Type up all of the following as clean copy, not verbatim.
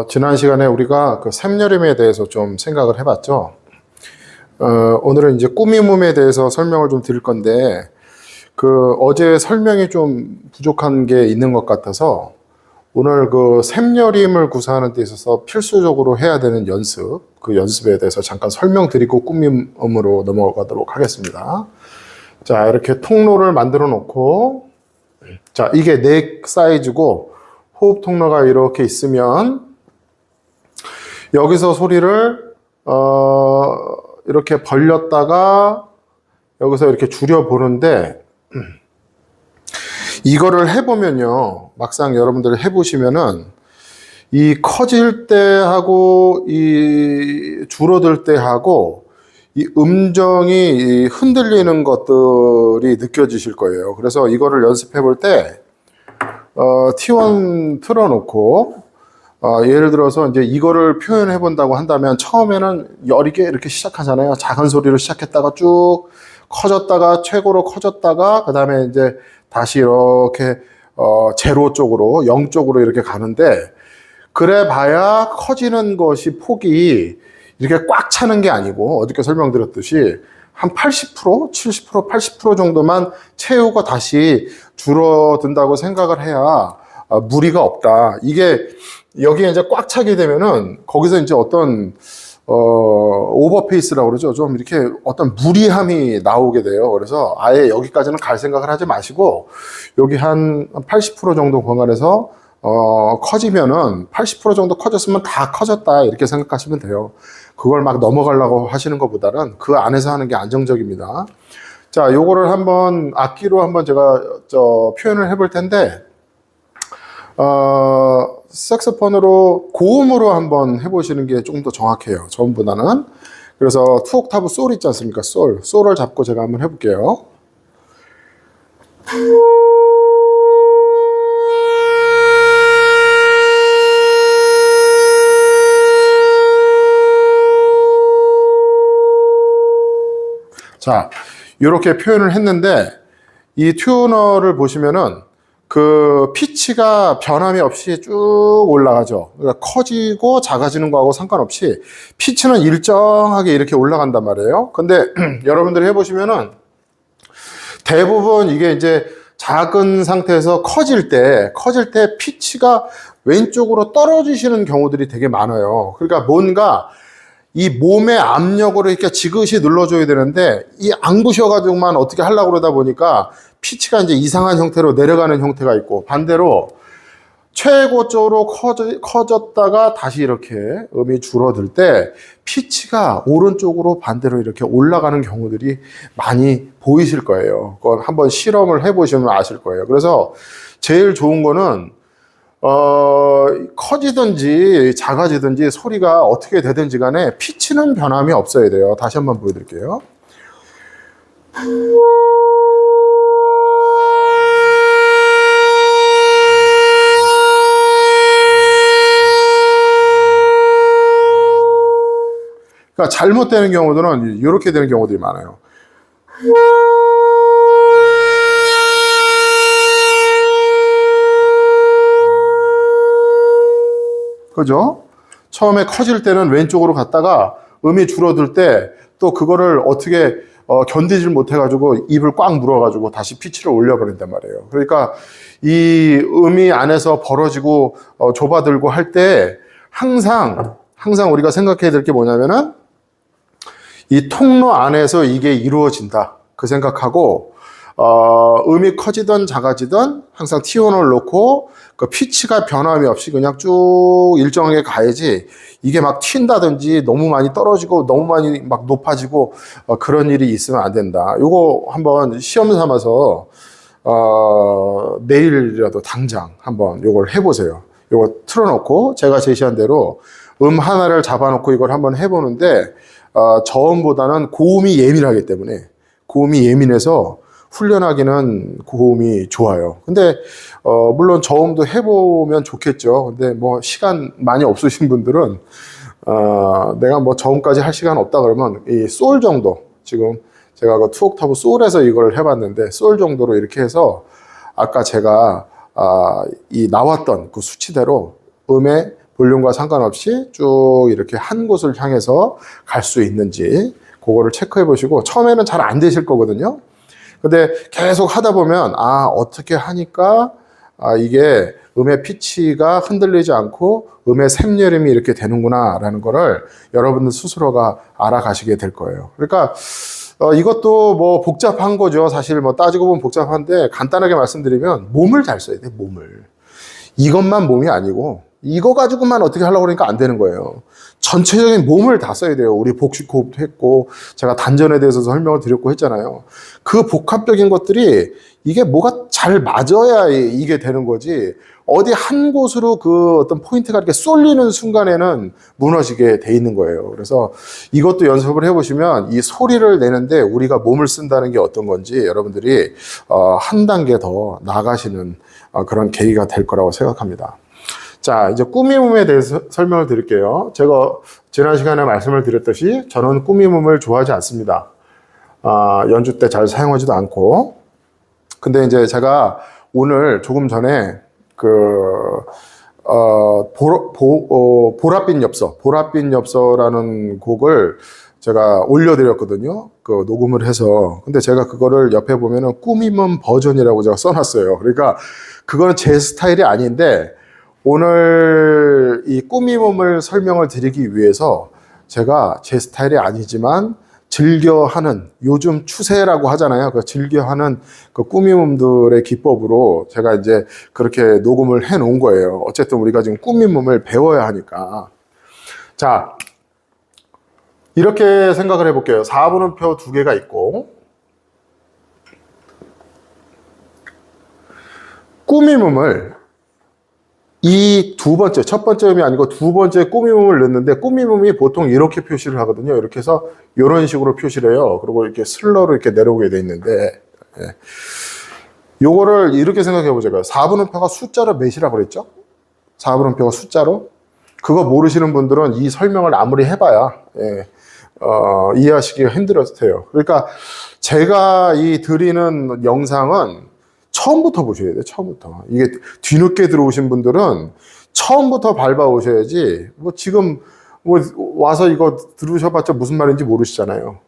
지난 시간에 우리가 그 샘여림에 대해서 좀 생각을 해봤죠. 오늘은 이제 꾸밈음에 대해서 설명을 좀 드릴 건데, 어제 설명이 좀 부족한 게 있는 것 같아서, 오늘 그 샘여림을 구사하는 데 있어서 필수적으로 해야 되는 연습, 그 연습에 대해서 잠깐 설명드리고 꾸밈음으로 넘어가도록 하겠습니다. 자, 이렇게 통로를 만들어 놓고, 자, 이게 넥 사이즈고, 호흡 통로가 이렇게 있으면 여기서 소리를 이렇게 벌렸다가 여기서 이렇게 줄여 보는데, 이거를 해보면요, 막상 여러분들 해보시면은 이 커질 때하고 이 줄어들 때하고 이 음정이 흔들리는 것들이 느껴지실 거예요. 그래서 이거를 연습해 볼때 T1 틀어놓고, 예를 들어서 이제 이거를 표현해 본다고 한다면 처음에는 여리게 이렇게 시작하잖아요. 작은 소리로 시작했다가 쭉 커졌다가 최고로 커졌다가 그 다음에 이제 다시 이렇게 제로 쪽으로 0 쪽으로 이렇게 가는데, 그래 봐야 커지는 것이 폭이 이렇게 꽉 차는 게 아니고 어저께 설명드렸듯이 한 80%, 70%, 80% 정도만 채우고 다시 줄어든다고 생각을 해야 무리가 없다. 이게 여기에 이제 꽉 차게 되면은 거기서 이제 어떤 오버페이스라고 그러죠. 좀 이렇게 어떤 무리함이 나오게 돼요. 그래서 아예 여기까지는 갈 생각을 하지 마시고 여기 한 80% 정도 공간에서 커지면은 80% 정도 커졌으면 다 커졌다 이렇게 생각하시면 돼요. 그걸 막 넘어가려고 하시는 것보다는 그 안에서 하는 게 안정적입니다. 자, 요거를 한번 악기로 한번 제가 표현을 해볼 텐데, 색소폰으로 고음으로 한번 해보시는 게 좀 더 정확해요. 전보다는. 그래서 2옥타브 솔 있지 않습니까? 솔을 잡고 제가 한번 해볼게요. 자, 이렇게 표현을 했는데 이 튜너를 보시면은 그 피치가 변함이 없이 쭉 올라가죠. 그러니까 커지고 작아지는 거하고 상관없이 피치는 일정하게 이렇게 올라간단 말이에요. 근데 여러분들이 해보시면은 대부분 이게 이제 작은 상태에서 커질 때 피치가 왼쪽으로 떨어지시는 경우들이 되게 많아요. 그러니까 뭔가 이 몸의 압력으로 이렇게 지그시 눌러줘야 되는데 이 안 부셔가지고만 어떻게 하려고 그러다 보니까 피치가 이제 이상한 형태로 내려가는 형태가 있고, 반대로 최고조로 커졌다가 다시 이렇게 음이 줄어들 때 피치가 오른쪽으로 반대로 이렇게 올라가는 경우들이 많이 보이실 거예요. 그걸 한번 실험을 해보시면 아실 거예요. 그래서 제일 좋은 거는 커지든지 작아지든지 소리가 어떻게 되든지 간에 피치는 변함이 없어야 돼요. 다시 한번 보여드릴게요. 그러니까 잘못되는 경우들은 이렇게 되는 경우들이 많아요. 그죠? 처음에 커질 때는 왼쪽으로 갔다가 음이 줄어들 때 또 그거를 어떻게 견디질 못해가지고 입을 꽉 물어가지고 다시 피치를 올려버린단 말이에요. 그러니까 이 음이 안에서 벌어지고 좁아들고 할 때 항상 우리가 생각해야 될 게 뭐냐면은 이 통로 안에서 이게 이루어진다. 그 생각하고 음이 커지든 작아지든 항상 T1을 놓고 그 피치가 변함이 없이 그냥 쭉 일정하게 가야지, 이게 막 튄다든지 너무 많이 떨어지고 너무 많이 막 높아지고 그런 일이 있으면 안 된다. 요거 한번 시험 삼아서 내일이라도 당장 한번 요걸 해보세요. 요거 틀어놓고 제가 제시한 대로 음 하나를 잡아놓고 이걸 한번 해보는데, 저음보다는 고음이 예민하기 때문에, 고음이 예민해서 훈련하기는 고음이 좋아요. 근데 물론 저음도 해보면 좋겠죠. 근데 뭐 시간 많이 없으신 분들은 내가 뭐 저음까지 할 시간 없다 그러면 이 솔 정도, 지금 제가 그 2옥타브 솔에서 이걸 해봤는데 솔 정도로 이렇게 해서 아까 제가 이 나왔던 그 수치대로 음의 볼륨과 상관없이 쭉 이렇게 한 곳을 향해서 갈 수 있는지 그거를 체크해 보시고, 처음에는 잘 안 되실 거거든요. 근데 계속 하다 보면 어떻게 하니까 이게 음의 피치가 흔들리지 않고 음의 샘여림이 이렇게 되는구나 라는 거를 여러분들 스스로가 알아가시게 될 거예요. 그러니까 이것도 뭐 복잡한 거죠. 사실 뭐 따지고 보면 복잡한데, 간단하게 말씀드리면 몸을 잘 써야 돼요. 몸을. 이것만 몸이 아니고 이거 가지고만 어떻게 하려고 그러니까 안 되는 거예요. 전체적인 몸을 다 써야 돼요. 우리 복식 호흡도 했고, 제가 단전에 대해서 설명을 드렸고 했잖아요. 그 복합적인 것들이 이게 뭐가 잘 맞아야 이게 되는 거지, 어디 한 곳으로 그 어떤 포인트가 이렇게 쏠리는 순간에는 무너지게 돼 있는 거예요. 그래서 이것도 연습을 해보시면 이 소리를 내는데 우리가 몸을 쓴다는 게 어떤 건지 여러분들이 한 단계 더 나아가시는 그런 계기가 될 거라고 생각합니다. 자, 이제 꾸미몸에 대해서 설명을 드릴게요. 제가 지난 시간에 말씀을 드렸듯이 저는 꾸미몸을 좋아하지 않습니다. 연주 때 잘 사용하지도 않고. 근데 이제 제가 오늘 조금 전에 보랏빛 엽서라는 곡을 제가 올려드렸거든요. 그 녹음을 해서. 근데 제가 그거를 옆에 보면은 꾸미몸 버전이라고 제가 써놨어요. 그러니까 그거는 제 스타일이 아닌데, 오늘 이 꾸미몸을 설명을 드리기 위해서 제가 제 스타일이 아니지만 즐겨하는, 요즘 추세라고 하잖아요. 그 즐겨하는 그 꾸미몸들의 기법으로 제가 이제 그렇게 녹음을 해 놓은 거예요. 어쨌든 우리가 지금 꾸미몸을 배워야 하니까. 자, 이렇게 생각을 해볼게요. 4분음표 2개가 있고, 꾸미몸을 이 두 번째, 첫 번째 음이 아니고 두 번째 꾸미몸을 넣는데, 꾸미몸이 보통 이렇게 표시를 하거든요. 이렇게 해서 이런 식으로 표시를 해요. 그리고 이렇게 슬러로 이렇게 내려오게 돼 있는데, 요거를 이렇게 생각해 보자고요. 4분음표가 숫자로 몇이라고 그랬죠? 4분음표가 숫자로? 그거 모르시는 분들은 이 설명을 아무리 해봐야 이해하시기가 힘들었어요. 그러니까 제가 이 드리는 영상은 처음부터 보셔야 돼요. 처음부터. 이게 뒤늦게 들어오신 분들은 처음부터 밟아 오셔야지, 뭐 지금 뭐 와서 이거 들으셔봤자 무슨 말인지 모르시잖아요.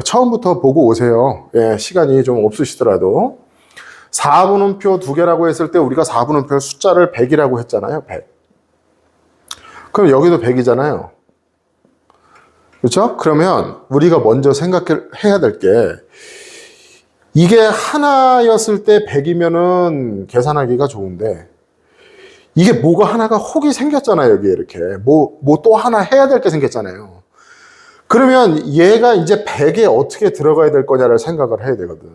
처음부터 보고 오세요. 시간이 좀 없으시더라도. 4분음표 2개라고 했을 때 우리가 4분음표 숫자를 100이라고 했잖아요. 100. 그럼 여기도 100이잖아요. 그렇죠? 그러면 우리가 먼저 생각해야 될 게, 이게 하나였을 때 100이면은 계산하기가 좋은데, 이게 뭐가 하나가 혹이 생겼잖아요. 여기에 이렇게 뭐 또 하나 해야 될 게 생겼잖아요. 그러면 얘가 이제 100에 어떻게 들어가야 될 거냐를 생각을 해야 되거든.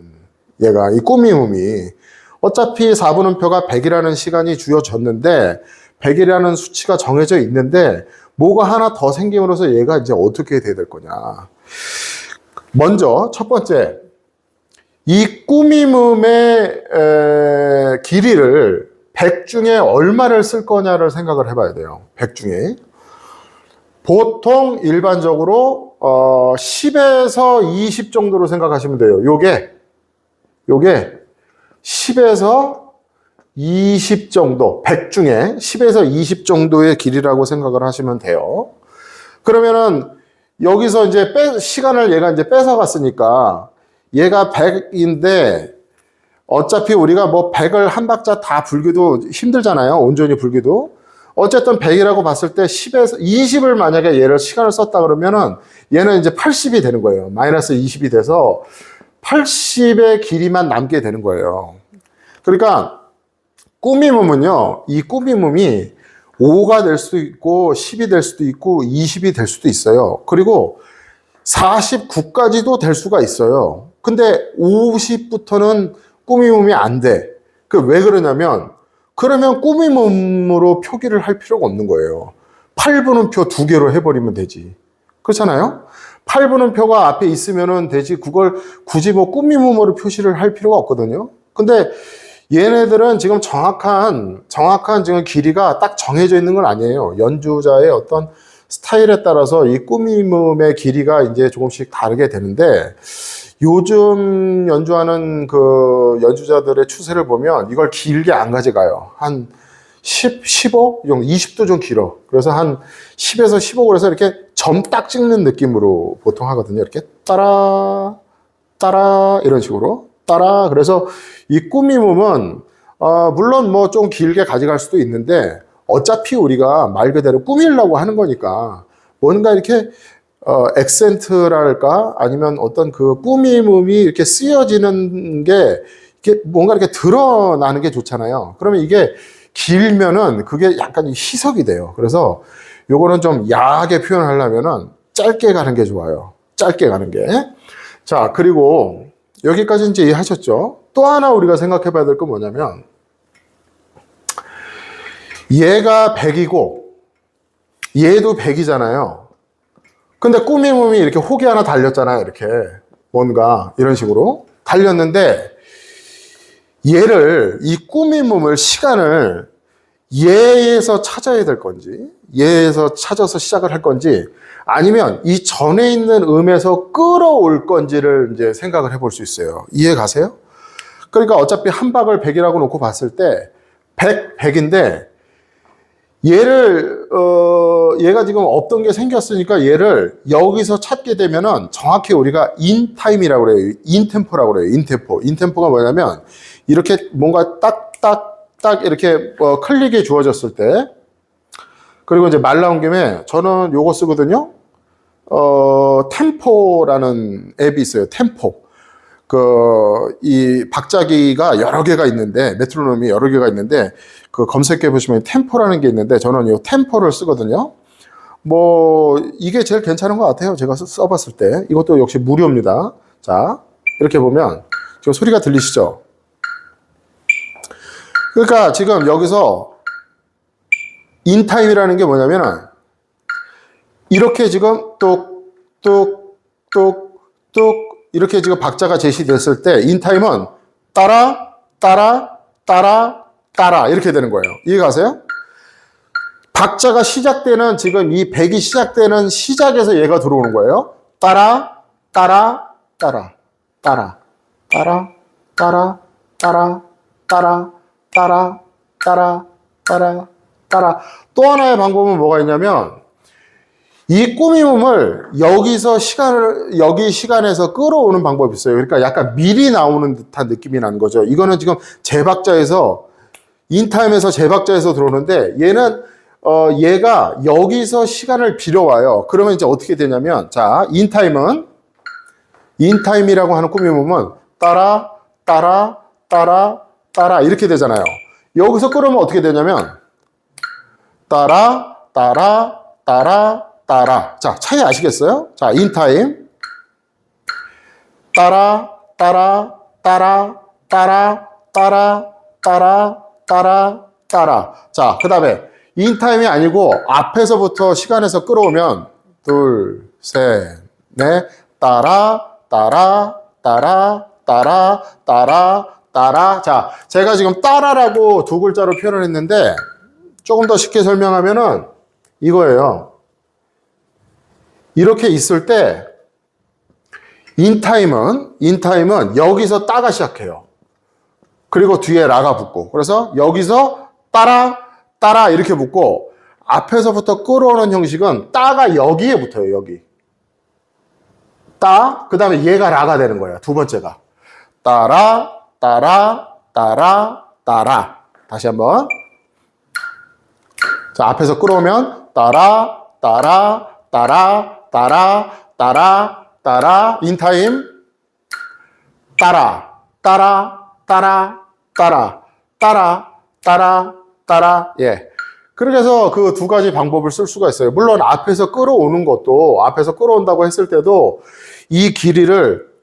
얘가 이 꾸미몸이 어차피 4분음표가 100이라는 시간이 주어졌는데, 100이라는 수치가 정해져 있는데 뭐가 하나 더 생김으로써 얘가 이제 어떻게 돼야 될 거냐. 먼저 첫 번째, 이 꾸미몸의 길이를 100 중에 얼마를 쓸 거냐를 생각을 해봐야 돼요. 100 중에. 보통 일반적으로 10에서 20 정도로 생각하시면 돼요. 요게 10에서 20 정도, 100 중에 10에서 20 정도의 길이라고 생각을 하시면 돼요. 그러면은 여기서 이제 시간을 얘가 이제 뺏어갔으니까 얘가 100인데, 어차피 우리가 뭐 100을 한 박자 다 불기도 힘들잖아요. 온전히 불기도. 어쨌든 100이라고 봤을 때 10에서 20을 만약에 얘를 시간을 썼다 그러면은 얘는 이제 80이 되는 거예요. 마이너스 20이 돼서 80의 길이만 남게 되는 거예요. 그러니까 꾸미몸은요, 이 꾸미몸이 5가 될 수도 있고 10이 될 수도 있고 20이 될 수도 있어요. 그리고 49까지도 될 수가 있어요. 근데 50부터는 꾸미몸이 안 돼. 왜 그러냐면, 그러면 꾸미몸으로 표기를 할 필요가 없는 거예요. 8분음표 2개로 해버리면 되지. 그렇잖아요? 8분음표가 앞에 있으면 되지, 그걸 굳이 뭐 꾸미몸으로 표시를 할 필요가 없거든요. 근데 얘네들은 지금 정확한 지금 길이가 딱 정해져 있는 건 아니에요. 연주자의 어떤 스타일에 따라서 이 꾸미몸의 길이가 이제 조금씩 다르게 되는데, 요즘 연주하는 그 연주자들의 추세를 보면 이걸 길게 안 가져가요. 한 10, 15, 20도 좀 길어. 그래서 한 10에서 15 그래서 이렇게 점 딱 찍는 느낌으로 보통 하거든요. 이렇게 따라, 따라, 이런 식으로. 따라. 그래서 이 꾸밈음은, 물론 뭐 좀 길게 가져갈 수도 있는데, 어차피 우리가 말 그대로 꾸미려고 하는 거니까, 뭔가 이렇게, 액센트랄까? 아니면 어떤 그 꾸밈음이 이렇게 쓰여지는 게, 이게 뭔가 이렇게 드러나는 게 좋잖아요. 그러면 이게 길면은 그게 약간 희석이 돼요. 그래서 요거는 좀 야하게 표현하려면은 짧게 가는 게 좋아요. 짧게 가는 게. 자, 그리고 여기까지 이제 이해하셨죠? 또 하나 우리가 생각해 봐야 될 건 뭐냐면, 얘가 100이고, 얘도 100이잖아요. 근데 꾸밈음이 이렇게 혹이 하나 달렸잖아요. 이렇게. 뭔가, 이런 식으로. 달렸는데, 얘를, 이 꾸밈음을, 시간을 얘에서 찾아야 될 건지, 얘에서 찾아서 시작을 할 건지, 아니면 이 전에 있는 음에서 끌어올 건지를 이제 생각을 해볼 수 있어요. 이해 가세요? 그러니까 어차피 한 박을 100이라고 놓고 봤을 때, 100, 100인데, 얘가 지금 없던 게 생겼으니까 얘를 여기서 찾게 되면은 정확히 우리가 인타임이라고 그래요. 인템포라고 그래요. 인템포. 인템포가 뭐냐면, 이렇게 뭔가 딱 이렇게 클릭이 주어졌을 때, 그리고 이제 말 나온 김에 저는 요거 쓰거든요. 템포라는 앱이 있어요. 템포. 이 박자기가 여러 개가 있는데, 메트로놈이 여러 개가 있는데, 그 검색해 보시면 템포라는 게 있는데, 저는 요 템포를 쓰거든요. 뭐, 이게 제일 괜찮은 것 같아요. 제가 써봤을 때. 이것도 역시 무료입니다. 자, 이렇게 보면, 지금 소리가 들리시죠? 그러니까 지금 여기서 인타임이라는 게 뭐냐면은 이렇게 지금 뚝뚝뚝뚝 이렇게 지금 박자가 제시됐을 때 인타임은 따라 따라 따라 따라 이렇게 되는 거예요. 이해가세요? 박자가 시작되는 지금 이 100이 시작되는 시작에서 얘가 들어오는 거예요. 따라 따라 따라 따라 따라 따라 따라 따라 따라, 따라, 따라, 따라. 또 하나의 방법은 뭐가 있냐면, 이 꾸밈음을 여기 시간에서 끌어오는 방법이 있어요. 그러니까 약간 미리 나오는 듯한 느낌이 나는 거죠. 이거는 지금 제박자에서, 인타임에서 제박자에서 들어오는데, 얘가 여기서 시간을 빌어와요. 그러면 이제 어떻게 되냐면, 자, 인타임이라고 하는 꾸밈음은 따라, 따라, 따라, 따라 이렇게 되잖아요. 여기서 끌으면 어떻게 되냐면 따라 따라 따라 따라. 자, 차이 아시겠어요? 자, 인타임 따라 따라 따라 따라 따라 따라 따라 따라. 자, 그다음에 인타임이 아니고 앞에서부터 시간에서 끌어오면 둘, 셋, 넷 따라 따라 따라 따라 따라 따라. 자, 제가 지금 따라라고 두 글자로 표현을 했는데 조금 더 쉽게 설명하면은 이거예요. 이렇게 있을 때 인타임은 여기서 따가 시작해요. 그리고 뒤에 라가 붙고. 그래서 여기서 따라 따라 이렇게 붙고 앞에서부터 끌어오는 형식은 따가 여기에 붙어요. 여기. 따, 그다음에 얘가 라가 되는 거예요. 두 번째가. 따라 따라, 따라, 따라. 다시 한번. 자, 앞에서 끌어오면 따라, 따라, 따라, 따라, 따라, 따라. 인타임. 따라, 따라, 따라, 따라, 따라, 따라, 따라. 예. 그렇게 해서 그 두 가지 방법을 쓸 수가 있어요. 물론 앞에서 끌어오는 것도, 앞에서 끌어온다고 했을 때도 이 길이를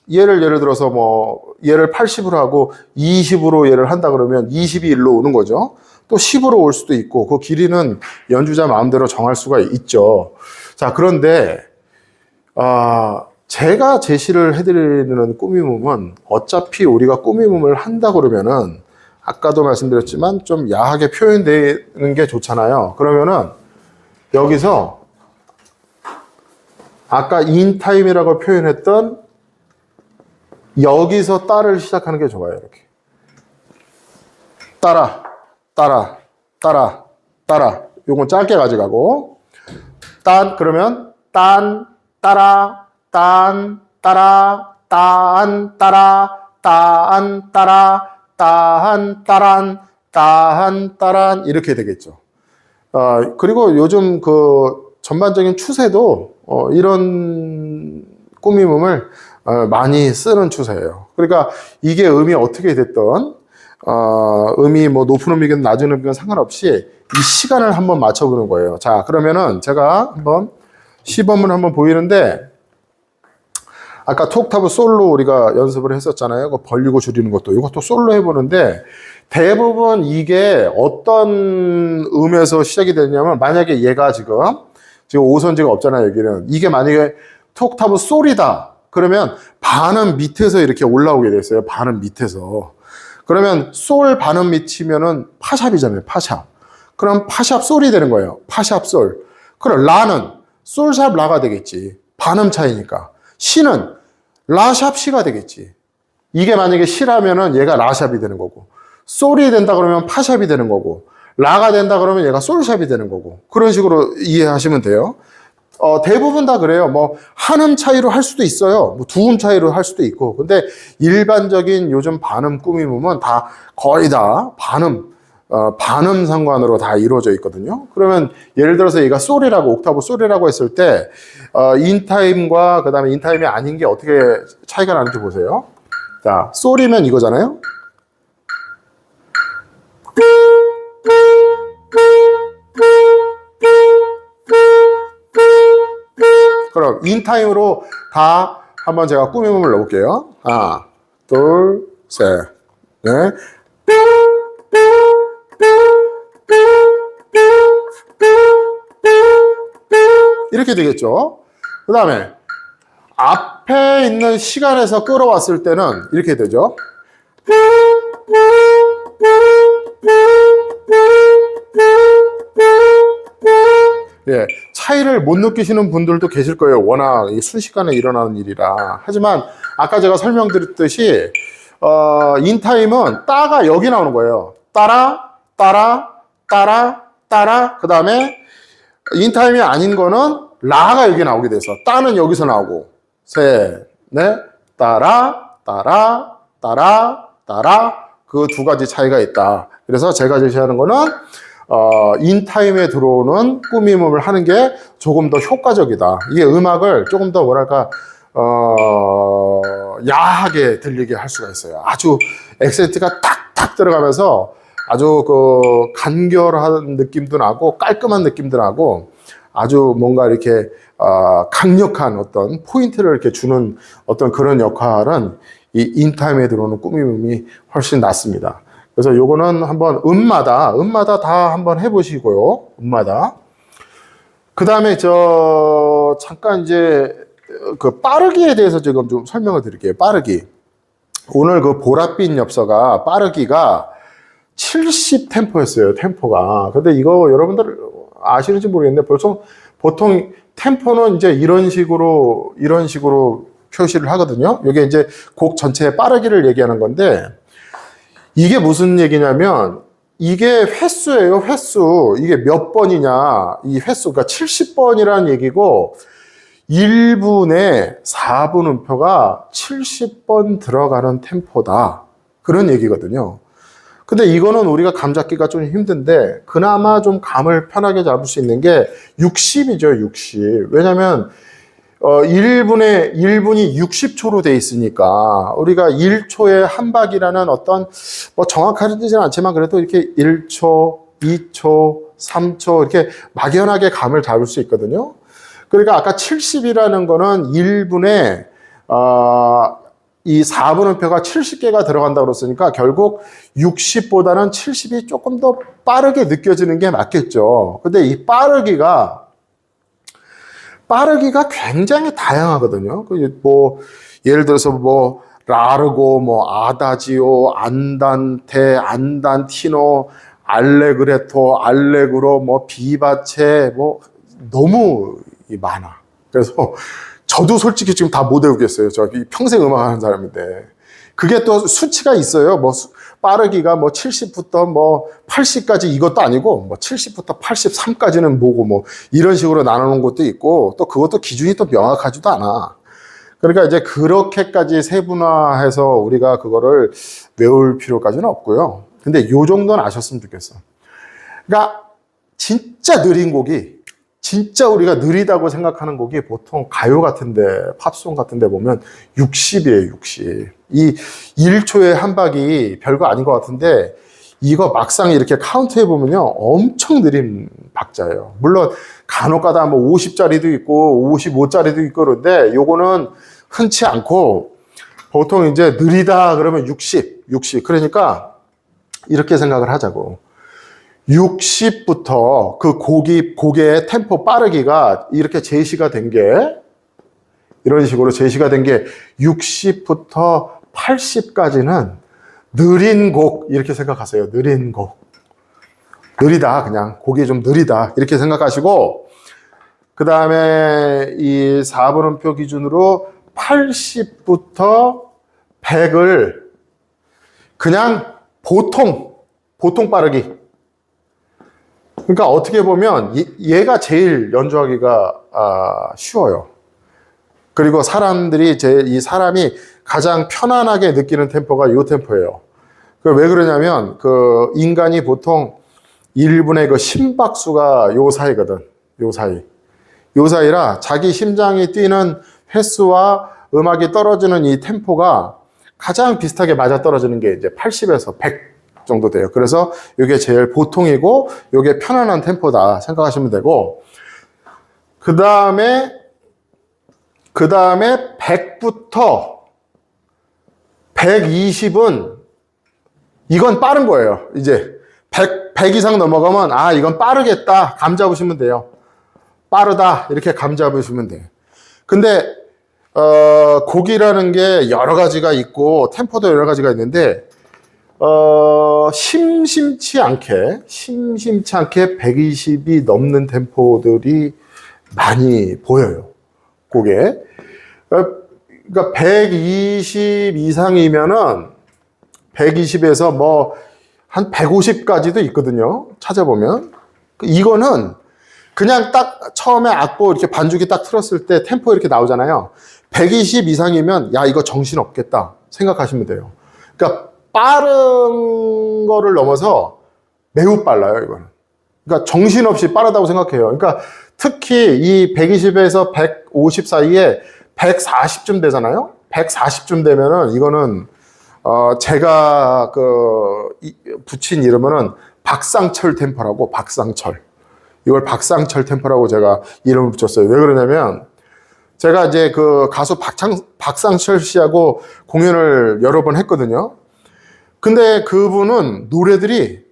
예를 들어서 얘를 80으로 하고 20으로 얘를 한다 그러면 20이 일로 오는 거죠. 또 10으로 올 수도 있고 그 길이는 연주자 마음대로 정할 수가 있죠. 자, 그런데 제가 제시를 해드리는 꾸밈음은 어차피 우리가 꾸밈음을 한다 그러면은 아까도 말씀드렸지만 좀 야하게 표현되는 게 좋잖아요. 그러면은 여기서 아까 인타임이라고 표현했던 여기서 따를 시작하는 게 좋아요. 이렇게 따라, 따라, 따라. 요건 짧게 가져가고. 그러면 딴, 따라, 딴, 따라, 딴, 따라, 딴, 따라, 딴, 따란, 딴, 따란 이렇게 되겠죠. 그리고 요즘 그 전반적인 추세도 이런 꾸밈음을 많이 쓰는 추세예요. 그러니까 이게 음이 어떻게 됐든 음이 뭐 높은 음이건 낮은 음이건 상관없이 이 시간을 한번 맞춰보는 거예요. 자, 그러면은 제가 한번 시범을 한번 보이는데 아까 톡타브 솔로 우리가 연습을 했었잖아요. 그 벌리고 줄이는 것도 이것도 솔로 해보는데 대부분 이게 어떤 음에서 시작이 되냐면 만약에 얘가 지금 5선지가 없잖아요. 여기는 이게 만약에 톡타브 솔이다. 그러면 반음 밑에서 이렇게 올라오게 됐어요. 반음 밑에서. 그러면 솔 반음 밑이면은 파샵이잖아요. 파샵. 그럼 파샵 솔이 되는 거예요. 파샵 솔. 그럼 라는 솔샵 라가 되겠지. 반음 차이니까. 시는 라샵 시가 되겠지. 이게 만약에 시라면은 얘가 라샵이 되는 거고, 솔이 된다 그러면 파샵이 되는 거고, 라가 된다 그러면 얘가 솔샵이 되는 거고, 그런 식으로 이해하시면 돼요. 대부분 다 그래요. 뭐, 한 음 차이로 할 수도 있어요. 뭐, 두 음 차이로 할 수도 있고. 근데 일반적인 요즘 반음 꾸밈음은 다 거의 다 반음 상관으로 다 이루어져 있거든요. 그러면 예를 들어서 얘가 솔이라고, 옥타브 솔이라고 했을 때, 인타임과 그 다음에 인타임이 아닌 게 어떻게 차이가 나는지 보세요. 자, 솔이면 이거잖아요. 그럼 인타임으로 다 한번 제가 꾸밈음을 넣어볼게요. 하나, 둘, 셋, 넷. 이렇게 되겠죠. 그 다음에 앞에 있는 시간에서 끌어왔을 때는 이렇게 되죠. 예, 차이를 못 느끼시는 분들도 계실 거예요. 워낙 순식간에 일어나는 일이라. 하지만 아까 제가 설명드렸듯이 인타임은 따가 여기 나오는 거예요. 따라, 따라, 따라, 따라. 그 다음에 인타임이 아닌 거는 라가 여기 나오게 돼서 따는 여기서 나오고 셋, 넷, 따라, 따라, 따라, 따라. 그 두 가지 차이가 있다. 그래서 제가 제시하는 거는 인타임에 들어오는 꾸밈음을 하는 게 조금 더 효과적이다. 이게 음악을 조금 더 뭐랄까 야하게 들리게 할 수가 있어요. 아주 액센트가 탁탁 들어가면서 아주 그 간결한 느낌도 나고 깔끔한 느낌도 나고 아주 뭔가 이렇게 강력한 어떤 포인트를 이렇게 주는 어떤 그런 역할은 이 인타임에 들어오는 꾸밈음이 훨씬 낫습니다. 그래서 요거는 한번 음마다 다 한번 해보시고요. 음마다. 그 다음에 잠깐 이제 그 빠르기에 대해서 지금 좀 설명을 드릴게요. 빠르기. 오늘 그 보랏빛 엽서가 빠르기가 70 템포였어요. 템포가. 근데 이거 여러분들 아시는지 모르겠는데 벌써 보통 템포는 이제 이런 식으로 표시를 하거든요. 이게 이제 곡 전체의 빠르기를 얘기하는 건데 이게 무슨 얘기냐면 이게 횟수예요. 횟수. 이게 몇 번이냐. 이 횟수. 그러니까 70번이라는 얘기고 1분에 4분 음표가 70번 들어가는 템포다. 그런 얘기거든요. 근데 이거는 우리가 감 잡기가 좀 힘든데 그나마 좀 감을 편하게 잡을 수 있는 게 60이죠. 60. 왜냐면 1분이 60초로 돼 있으니까 우리가 1초에 한 박이라는 어떤 뭐 정확하지는 않지만 그래도 이렇게 1초, 2초, 3초 이렇게 막연하게 감을 잡을 수 있거든요. 그러니까 아까 70이라는 거는 1분에 이 4분 음표가 70개가 들어간다고 그랬으니까 결국 60보다는 70이 조금 더 빠르게 느껴지는 게 맞겠죠. 근데 이 빠르기가 굉장히 다양하거든요. 뭐 예를 들어서 뭐 라르고 뭐 아다지오, 안단테, 안단티노, 알레그레토, 알레그로, 뭐 비바체 뭐 너무 많아. 그래서 저도 솔직히 지금 다 못 외우겠어요. 저 평생 음악하는 사람인데. 그게 또 수치가 있어요. 뭐 빠르기가 뭐 70부터 뭐 80까지 이것도 아니고 뭐 70부터 83까지는 뭐고 뭐 이런 식으로 나누는 것도 있고 또 그것도 기준이 또 명확하지도 않아. 그러니까 이제 그렇게까지 세분화해서 우리가 그거를 외울 필요까지는 없고요. 근데 요 정도는 아셨으면 좋겠어. 그러니까 진짜 느린 곡이 진짜 우리가 느리다고 생각하는 곡이 보통 가요 같은데 팝송 같은데 보면 60이에요. 60. 이 1초의 한 박이 별거 아닌 것 같은데 이거 막상 이렇게 카운트해 보면요 엄청 느린 박자예요. 물론 간혹 가다 뭐 50짜리도 있고 55짜리도 있고 그런데 요거는 흔치 않고 보통 이제 느리다 그러면 60 그러니까 이렇게 생각을 하자고. 60부터 그 곡의 템포 빠르기가 이렇게 제시가 된 게, 이런 식으로 제시가 된 게 60부터 80까지는 느린 곡, 이렇게 생각하세요. 느린 곡. 느리다, 그냥. 곡이 좀 느리다. 이렇게 생각하시고, 그 다음에 이 4분음표 기준으로 80부터 100을 그냥 보통 빠르기. 그러니까 어떻게 보면 얘가 제일 연주하기가 쉬워요. 그리고 이 사람이 가장 편안하게 느끼는 템포가 이 템포예요. 왜 그러냐면 그 인간이 보통 1분의 그 심박수가 요 사이거든. 요 사이라 자기 심장이 뛰는 횟수와 음악이 떨어지는 이 템포가 가장 비슷하게 맞아 떨어지는 게 이제 80에서 100 정도 돼요. 그래서 이게 제일 보통이고 이게 편안한 템포다 생각하시면 되고, 그 다음에 100부터 120은 이건 빠른 거예요. 이제 100 이상 넘어가면 이건 빠르겠다 감 잡으시면 돼요. 빠르다 이렇게 감 잡으시면 돼요. 근데 곡이라는 게 여러 가지가 있고 템포도 여러 가지가 있는데 심심치 않게 120이 넘는 템포들이 많이 보여요. 곡에. 그러니까 120 이상이면은 120에서 뭐 한 150까지도 있거든요. 찾아보면. 이거는 그냥 딱 처음에 악보 이렇게 반주기 딱 틀었을 때 템포 이렇게 나오잖아요. 120 이상이면 야 이거 정신 없겠다 생각하시면 돼요. 그러니까 빠른 거를 넘어서 매우 빨라요, 이거는. 그러니까 정신없이 빠르다고 생각해요. 그러니까 특히 이 120에서 150 사이에 140쯤 되잖아요? 140쯤 되면은 이거는, 제가 붙인 이름은 박상철 템포라고, 박상철. 이걸 박상철 템포라고 제가 이름을 붙였어요. 왜 그러냐면, 제가 이제 그 가수 박상철 씨하고 공연을 여러 번 했거든요. 근데 그분은 노래들이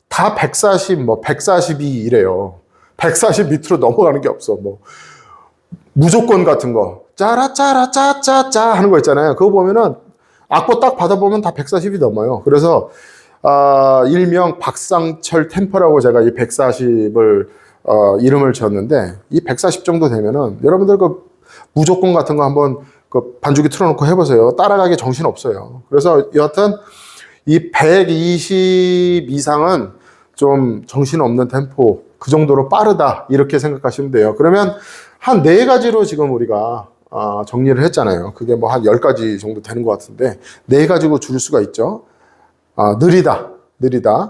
다 140, 142 이래요. 140 밑으로 넘어가는 게 없어. 뭐 무조건 같은 거, 짜라짜라 짜짜짜 하는 거 있잖아요. 그거 보면은 악보 딱 받아보면 다 140이 넘어요. 그래서 일명 박상철 템포라고 제가 이 140을 이름을 지었는데, 이 140 정도 되면은 여러분들 그 무조건 같은 거 한번 그 반주기 틀어놓고 해보세요. 따라가기 정신 없어요. 그래서 여하튼 이 120 이상은 좀 정신없는 템포, 그 정도로 빠르다 이렇게 생각하시면 돼요. 그러면 한 4가지로 지금 우리가 정리를 했잖아요. 그게 뭐 한 10가지 정도 되는 것 같은데 4가지로 줄일 수가 있죠. 느리다.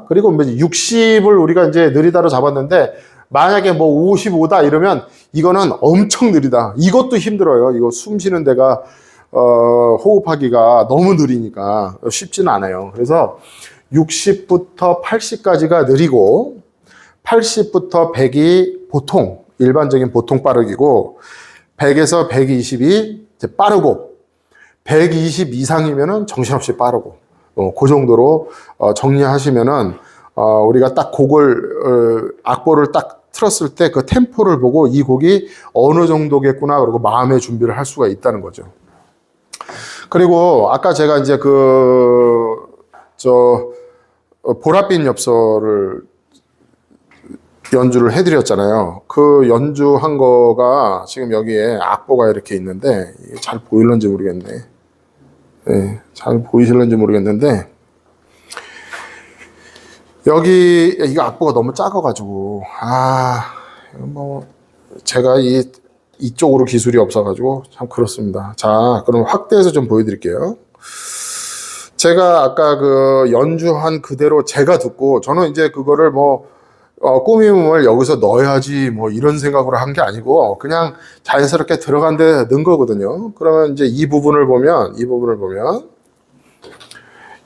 그리고 60을 우리가 이제 느리다로 잡았는데, 만약에 뭐 55다 이러면 이거는 엄청 느리다. 이것도 힘들어요. 이거 숨 쉬는 데가 호흡하기가 너무 느리니까 쉽지는 않아요. 그래서 60부터 80까지가 느리고, 80부터 100이 보통, 일반적인 보통 빠르기고, 100에서 120이 이제 빠르고, 120 이상이면은 정신없이 빠르고, 그 정도로 정리하시면은 우리가 딱 곡을 악보를 딱 틀었을 때 그 템포를 보고 이 곡이 어느 정도겠구나 그러고 마음의 준비를 할 수가 있다는 거죠. 그리고 아까 제가 이제 보랏빛 엽서를 연주를 해드렸잖아요. 그 연주한 거가 지금 여기에 악보가 이렇게 있는데 이게 잘 보일런지 모르겠네. 예, 잘 보이실는지 모르겠는데 여기 이거 악보가 너무 작아가지고 뭐 제가 이쪽으로 기술이 없어가지고 참 그렇습니다. 자, 그럼 확대해서 좀 보여드릴게요. 제가 아까 그 연주한 그대로 제가 듣고 저는 이제 그거를 뭐 꾸밈을 여기서 넣어야지 뭐 이런 생각으로 한 게 아니고 그냥 자연스럽게 들어간 데 넣은 거거든요. 그러면 이제 이 부분을 보면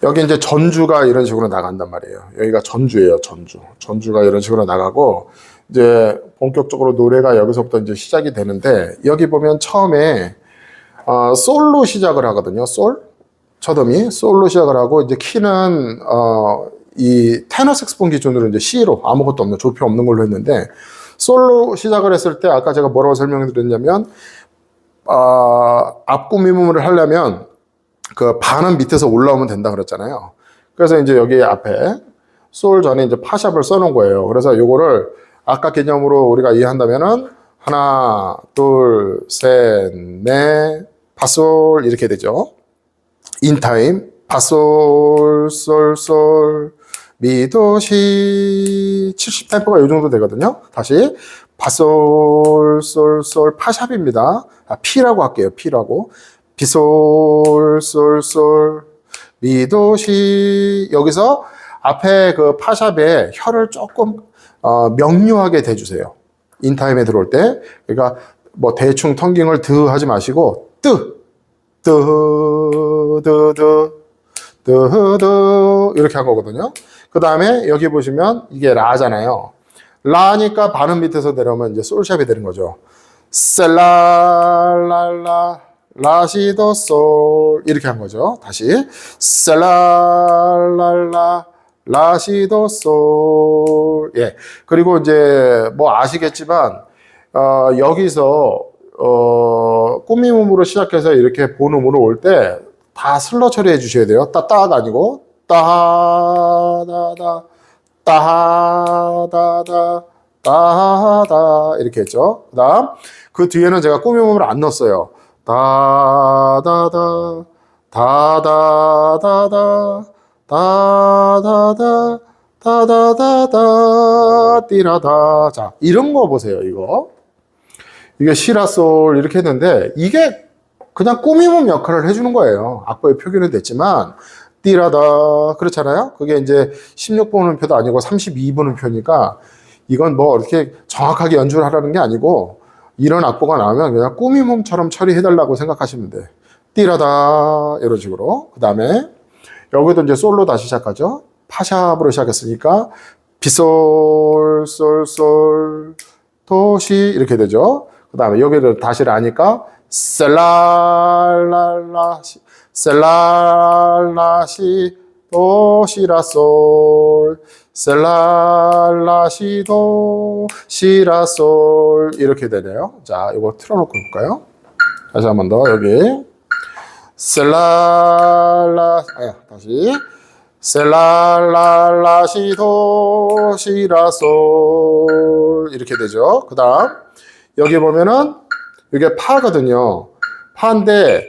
여기 이제 전주가 이런 식으로 나간단 말이에요. 여기가 전주예요, 전주. 전주가 이런 식으로 나가고 이제 본격적으로 노래가 여기서부터 이제 시작이 되는데 여기 보면 처음에 솔로 시작을 하거든요. 첫음이 솔로 시작을 하고 이제 키는 이 테너 색스폰 기준으로 이제 C로 아무것도 없는 조표 없는 걸로 했는데 솔로 시작을 했을 때 아까 제가 뭐라고 설명드렸냐면 앞구미음을 하려면 그 반음 밑에서 올라오면 된다 그랬잖아요. 그래서 이제 여기 앞에 솔 전에 이제 파샵을 써놓은 거예요. 그래서 요거를 아까 개념으로 우리가 이해한다면은 하나, 둘, 셋, 넷, 파솔 이렇게 되죠. 인타임 파솔, 솔, 미도시 70 템포가 이 정도 되거든요. 다시 파솔, 솔, 파샵입니다. P라고 할게요. P라고. 비솔, 솔, 미도시. 여기서 앞에 그 파샵에 혀를 조금 명료하게 대주세요. 인타임에 들어올 때. 그러니까 뭐 대충 텅깅을 드 하지 마시고 뜨 이렇게 한 거거든요. 그 다음에 여기 보시면 이게 라잖아요. 라니까 반음 밑에서 내려오면 이제 솔샵이 되는 거죠. 셀랄랄라 라시도 솔 이렇게 한 거죠. 다시 셀랄랄라 라시도 솔. 예. 그리고 이제 뭐 아시겠지만 여기서 꾸밈음으로 시작해서 이렇게 본음으로 올 때 다 슬러 처리해 주셔야 돼요. 따따가 아니고 따다다 따다다 따다 이렇게 했죠. 그다음 그 뒤에는 제가 꾸밈음을 안 넣었어요. 다다다 다다다다 다다다 다다다다 띠라다. 자, 이런 거 보세요. 이게 시라솔 이렇게 했는데 이게 그냥 꾸밈음 역할을 해주는 거예요. 악보에 표기는 됐지만 띠라다 그렇잖아요. 그게 이제 16번음표도 아니고 32번음표니까 이건 뭐 이렇게 정확하게 연주를 하라는 게 아니고 이런 악보가 나오면 그냥 꾸밈음처럼 처리해달라고 생각하시면 돼. 띠라다 이런 식으로. 그 다음에 여기도 이제 솔로 다시 시작하죠. 파샵으로 시작했으니까 비솔 솔 도시 이렇게 되죠. 그 다음에 여기를 다시 라니까 셀랄라시 도시라솔 셀랄라시도 시라솔 이렇게 되네요. 자, 이거 틀어놓고 볼까요? 다시 한 번 더 여기 다시 셀랄라시도 시라솔 이렇게 되죠. 그 다음 여기 보면은 이게 파거든요. 파인데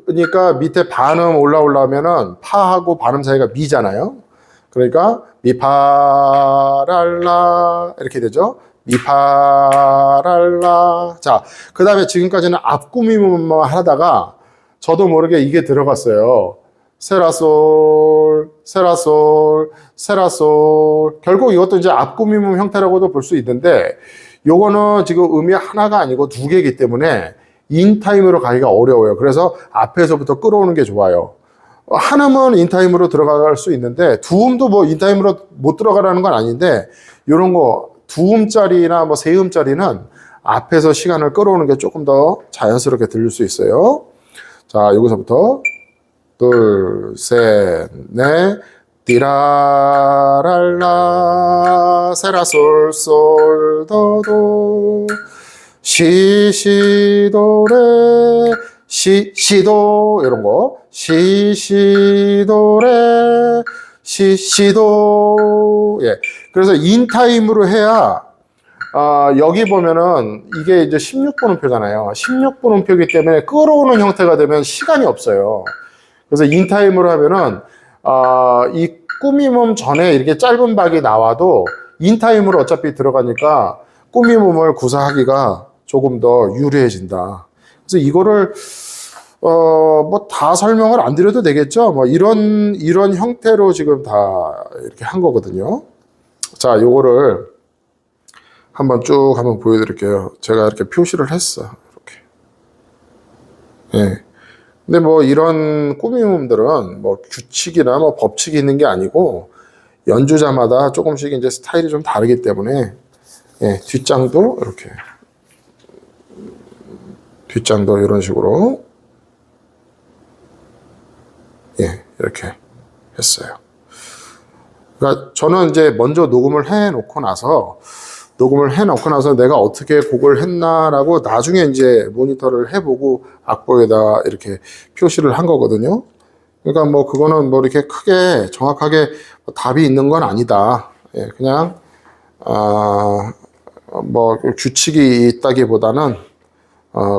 파니까 밑에 반음 올라오려면은 파하고 반음 사이가 미잖아요. 그러니까 미파랄라 이렇게 되죠. 미파랄라. 자, 그 다음에 지금까지는 앞구미음만 하다가 저도 모르게 이게 들어갔어요. 세라솔. 결국 이것도 이제 앞구미음 형태라고도 볼 수 있는데 요거는 지금 음이 하나가 아니고 두 개이기 때문에 인타임으로 가기가 어려워요. 그래서 앞에서부터 끌어오는 게 좋아요. 한음은 인타임으로 들어갈 수 있는데 두음도 뭐 인타임으로 못 들어가라는 건 아닌데 요런 거 두음짜리나 뭐 세음짜리는 앞에서 시간을 끌어오는 게 조금 더 자연스럽게 들릴 수 있어요. 자, 여기서부터 둘, 셋, 넷 띠라랄라 세라솔솔 도도 시시도레 시도 이런 거 시시도레 시시도. 예. 그래서 인타임으로 해야 여기 보면은 이게 이제 16분음표잖아요. 16분음표이기 때문에 끌어오는 형태가 되면 시간이 없어요. 그래서 인타임으로 하면은 이 꾸밈음 전에 이렇게 짧은 박이 나와도 인타임으로 어차피 들어가니까 꾸밈음을 구사하기가 조금 더 유리해진다. 그래서 이거를 뭐 다 설명을 안 드려도 되겠죠. 뭐 이런 형태로 지금 다 이렇게 한 거거든요. 자, 요거를 한번 보여드릴게요. 제가 이렇게 표시를 했어. 이렇게. 예. 근데 뭐 이런 꾸밈음들은 뭐 규칙이나 뭐 법칙이 있는 게 아니고 연주자마다 조금씩 이제 스타일이 좀 다르기 때문에 예, 뒷장도 이렇게 뒷장도 이런 식으로 예, 이렇게 했어요. 그러니까 저는 이제 먼저 녹음을 해 놓고 나서 내가 어떻게 곡을 했나라고 나중에 이제 모니터를 해보고 악보에다 이렇게 표시를 한 거거든요. 그러니까 뭐 그거는 뭐 이렇게 크게 정확하게 답이 있는 건 아니다. 예, 그냥 뭐 규칙이 있다기보다는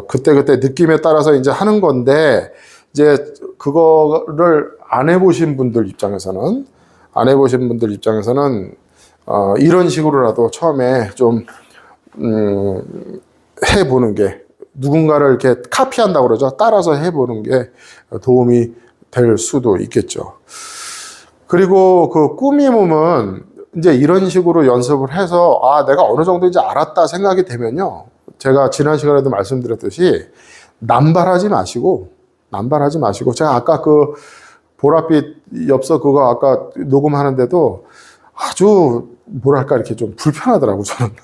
그때그때 느낌에 따라서 이제 하는 건데 이제 그거를 안 해보신 분들 입장에서는 이런 식으로라도 처음에 좀 해보는 게 누군가를 이렇게 카피한다고 그러죠. 따라서 해보는 게 도움이 될 수도 있겠죠. 그리고 그 꾸밈음은 이제 이런 식으로 연습을 해서 내가 어느 정도 이제 알았다 생각이 되면요. 제가 지난 시간에도 말씀드렸듯이 남발하지 마시고 제가 아까 그 보랏빛 엽서 그거 아까 녹음하는데도 아주 뭐랄까 이렇게 좀 불편하더라고 저는.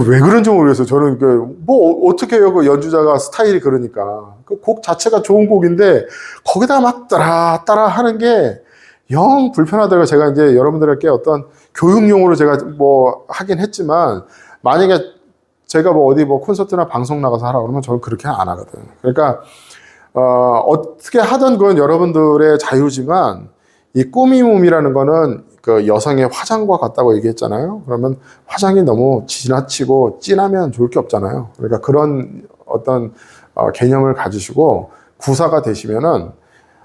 왜 그런지 모르겠어요. 저는 뭐 어떻게 해요? 그 연주자가 스타일이 그러니까 그 곡 자체가 좋은 곡인데 거기다 막 따라 하는 게 영 불편하더라고요. 제가 이제 여러분들에게 어떤 교육용으로 제가 뭐 하긴 했지만 만약에 제가 뭐 어디 뭐 콘서트나 방송 나가서 하라 그러면 저는 그렇게 안 하거든. 그러니까 어떻게 하든 그건 여러분들의 자유지만 이 꾸밈음이라는 거는 그 여성의 화장과 같다고 얘기했잖아요. 그러면 화장이 너무 지나치고 진하면 좋을 게 없잖아요. 그러니까 그런 어떤 개념을 가지시고 구사가 되시면은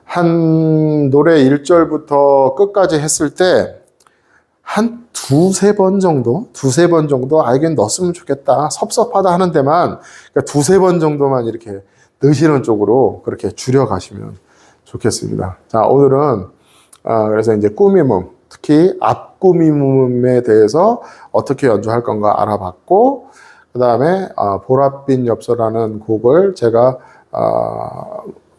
한 노래 1절부터 끝까지 했을 때 한 두세 번 정도 이건 넣었으면 좋겠다. 섭섭하다 하는 데만 그러니까 두세 번 정도만 이렇게 넣으시는 쪽으로 그렇게 줄여가시면 좋겠습니다. 자, 오늘은 그래서 이제 꾸밈음, 특히 앞꾸밈음에 대해서 어떻게 연주할 건가 알아봤고, 그 다음에 보랏빛 엽서라는 곡을 제가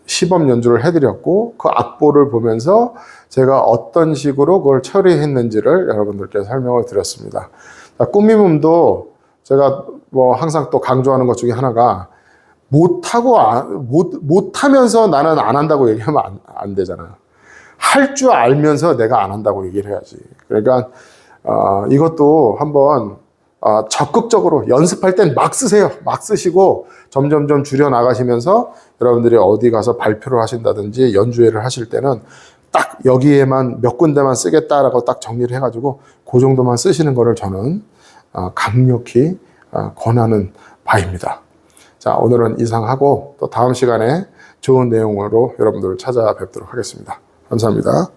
시범 연주를 해드렸고, 그 악보를 보면서 제가 어떤 식으로 그걸 처리했는지를 여러분들께 설명을 드렸습니다. 꾸밈음도 제가 뭐 항상 또 강조하는 것 중에 하나가 못하면서 나는 안 한다고 얘기하면 안 되잖아요. 할 줄 알면서 내가 안 한다고 얘기를 해야지. 그러니까 이것도 한번 적극적으로 연습할 땐 막 쓰세요. 막 쓰시고 점점점 줄여 나가시면서 여러분들이 어디 가서 발표를 하신다든지 연주회를 하실 때는 딱 여기에만 몇 군데만 쓰겠다라고 딱 정리를 해가지고 그 정도만 쓰시는 거를 저는 강력히 권하는 바입니다. 자, 오늘은 이상하고 또 다음 시간에 좋은 내용으로 여러분들을 찾아뵙도록 하겠습니다. 감사합니다.